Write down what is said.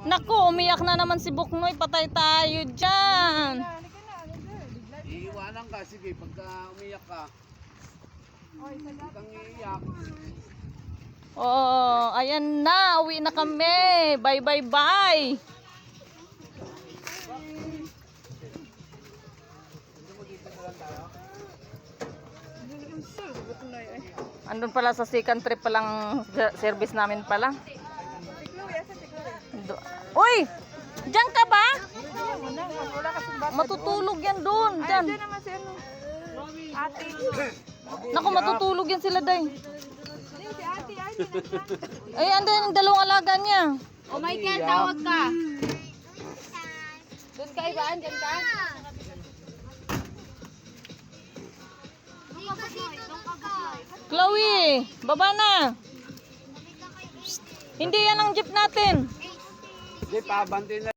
Naku, umiyak na naman si Buknoy. Patay tayo dyan. Iiwanan ka, sige, pagka umiyak ka. Huwag kang iiyak. Oh, ayan na. Uwi na kami. Bye, bye, bye. Andun pala sa second trip palang service namin pala. Uy! Diyan ka ba? Matutulog yan doon. Diyan. Naku, matutulog yan sila day. Ay, andan yung dalawang alaga niya. Oh my God, tawag ka. Doon ka, Ibaan, dyan ka. Chloe, baba na. Hindi yan ang jeep natin. Sige, pabantin na.